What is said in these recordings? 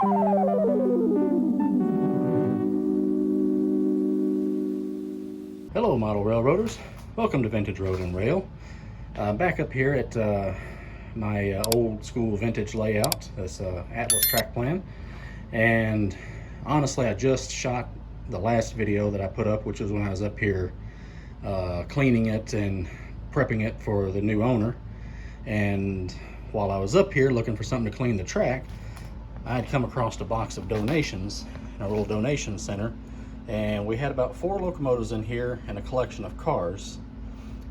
Hello model railroaders, welcome to Vintage Road and Rail. Back up here at my old school vintage layout, this Atlas track plan, and honestly I just shot the last video that I put up, which was when I was up here cleaning it and prepping it for the new owner. And while I was up here looking for something to clean the track, I had come across a box of donations in our little donation center, and we had about 4 locomotives in here and a collection of cars.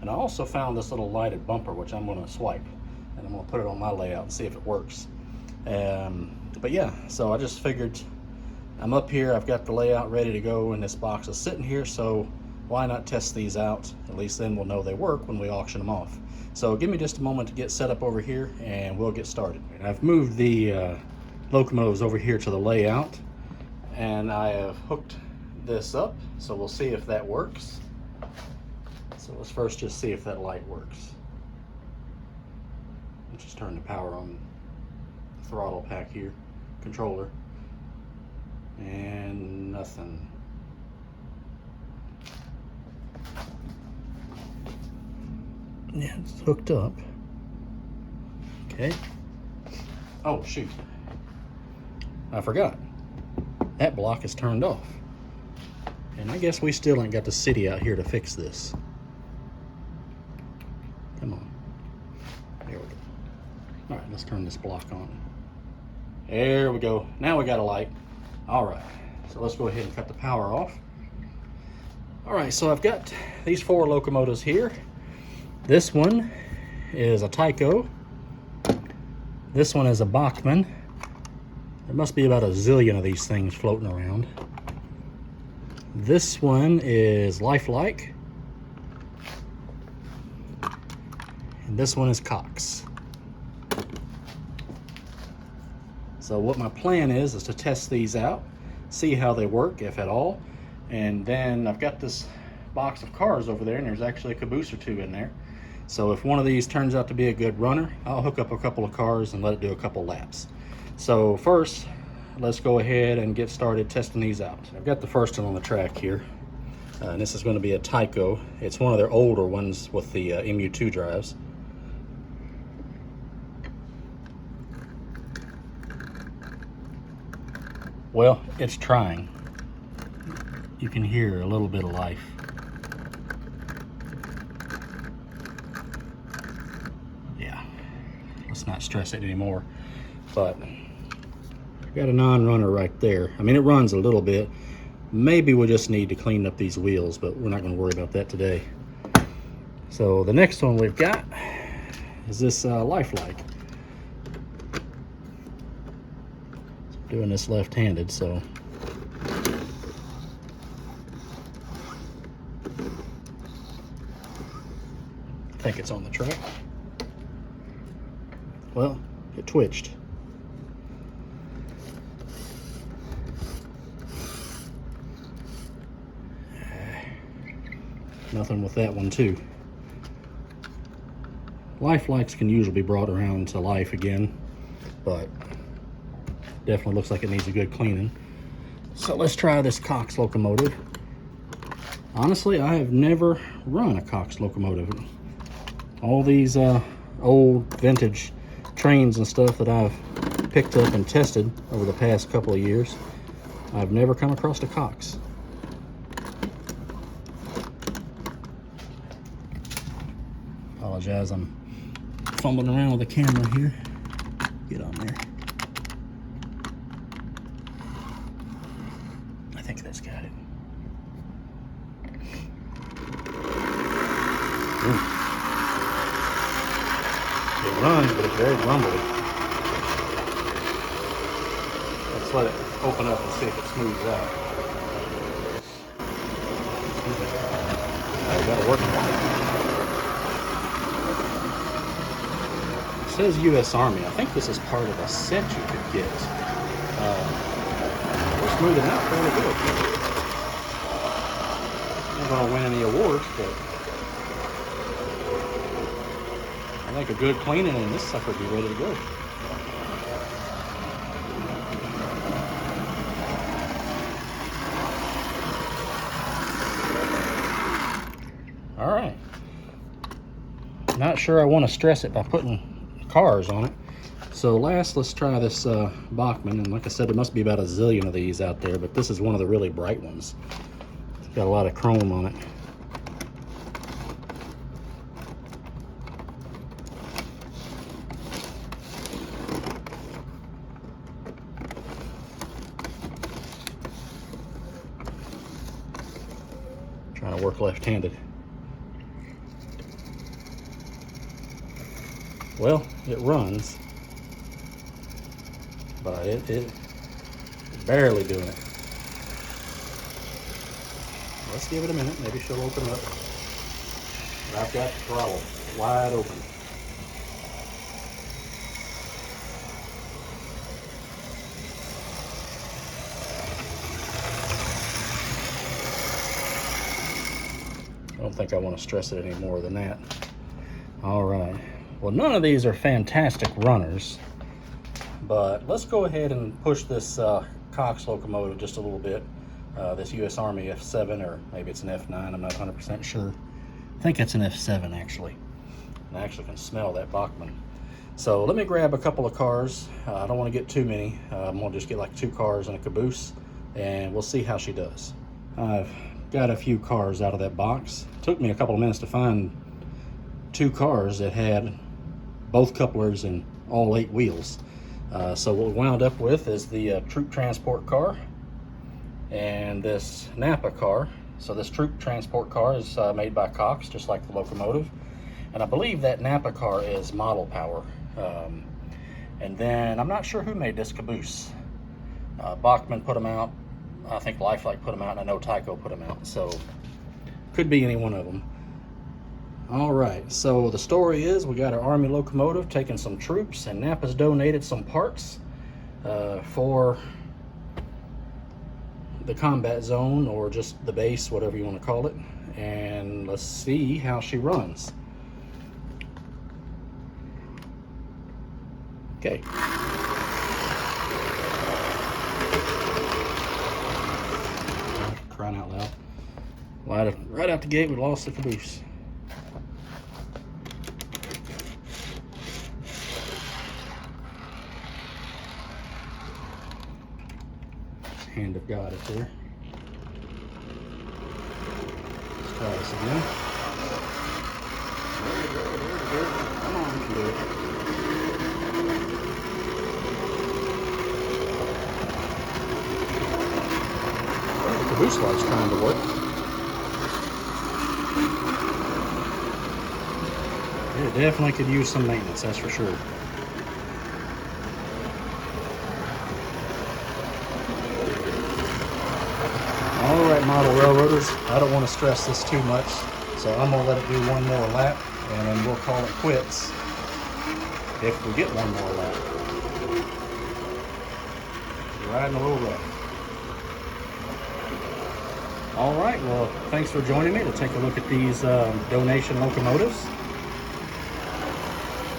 And I also found this little lighted bumper, which I'm going to swipe, and I'm going to put it on my layout and see if it works. But yeah, so I just figured I'm up here, I've got the layout ready to go, and this box is sitting here, so why not test these out? At least then we'll know they work when we auction them off. So give me just a moment to get set up over here and we'll get started. I've moved the locomotives over here to the layout, and I have hooked this up, so we'll see if that works. So let's first just see if that light works. Let's just turn the power on the throttle pack here, controller, and nothing. Yeah, it's hooked up. Okay. Oh shoot, I forgot. That block is turned off. And I guess we still ain't got the city out here to fix this. Come on. There we go. All right, let's turn this block on. There we go. Now we got a light. All right, so let's go ahead and cut the power off. All right, so I've got these 4 locomotives here. This one is a Tyco. This one is a Bachmann. There must be about a zillion of these things floating around. This one is lifelike, and this one is COX. So what my plan is to test these out, see how they work, if at all, and then I've got this box of cars over there, and there's actually a caboose or 2 in there. So if one of these turns out to be a good runner, I'll hook up a couple of cars and let it do a couple laps. So first, let's go ahead and get started testing these out. I've got the first one on the track here, and this is going to be a Tyco. It's one of their older ones with the MU2 drives. Well, it's trying. You can hear a little bit of life. Yeah, let's not stress it anymore, but got a non-runner right there. I mean, it runs a little bit. Maybe we'll just need to clean up these wheels, but we're not going to worry about that today. So the next one we've got is this lifelike. Doing this left-handed, so I think it's on the track. Well, it twitched. Nothing with that one too. Lifelikes can usually be brought around to life again, but definitely looks like it needs a good cleaning. So let's try this COX locomotive. Honestly, I have never run a COX locomotive. All these old vintage trains and stuff that I've picked up and tested over the past couple of years, I've never come across a COX. Apologize, I'm fumbling around with the camera here. Get on there. I think that's got it. Ooh. It runs, but it's very grumbly. Let's let it open up and see if it smooths out. I got it working. It says U.S. Army. I think this is part of a set you could get. We're smoothing out fairly good. Not going to win any awards, but I think a good cleaning and this sucker will be ready to go. not sure I want to stress it by putting cars on it. So last, let's try this Bachmann. And like I said, there must be about a zillion of these out there, but this is one of the really bright ones. It's got a lot of chrome on it. Trying to work left-handed. Well, it runs, but it barely doing it. Let's give it a minute. Maybe she'll open up. But I've got the throttle wide open. I don't think I want to stress it any more than that. All right. Well, none of these are fantastic runners, but let's go ahead and push this COX locomotive just a little bit. This U.S. Army F7, or maybe it's an F9, I'm not 100% sure. I think it's an F7 actually. And I actually can smell that Bachmann. So let me grab a couple of cars. I don't want to get too many. I'm going to just get like 2 cars and a caboose, and we'll see how she does. I've got a few cars out of that box. It took me a couple of minutes to find 2 cars that had both couplers and all 8 wheels. So what we wound up with is the troop transport car and this Napa car. So this troop transport car is made by Cox, just like the locomotive. And I believe that Napa car is model power. And then I'm not sure who made this caboose. Bachmann put them out. I think Lifelike put them out, and I know Tyco put them out. So could be any one of them. All right, so the story is we got our Army locomotive taking some troops, and Napa's donated some parts for the combat zone, or just the base, whatever you want to call it. And let's see how she runs. Okay. Crying out loud. Right out the gate, we lost the caboose. Hand of God up there. Let's try this again. Come on, we can do it. The caboose light's trying to work. It definitely could use some maintenance, that's for sure. All right, model railroaders, I don't want to stress this too much, so I'm going to let it do one more lap, and then we'll call it quits if we get one more lap. Riding a little rough. All right, well, thanks for joining me to take a look at these donation locomotives.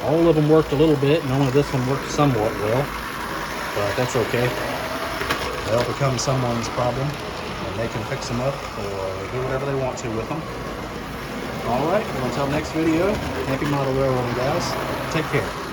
All of them worked a little bit, and only this one worked somewhat well, but that's okay. They'll become someone's problem. They can fix them up or do whatever they want to with them. All right, well, until next video, happy model railroading, guys. Take care.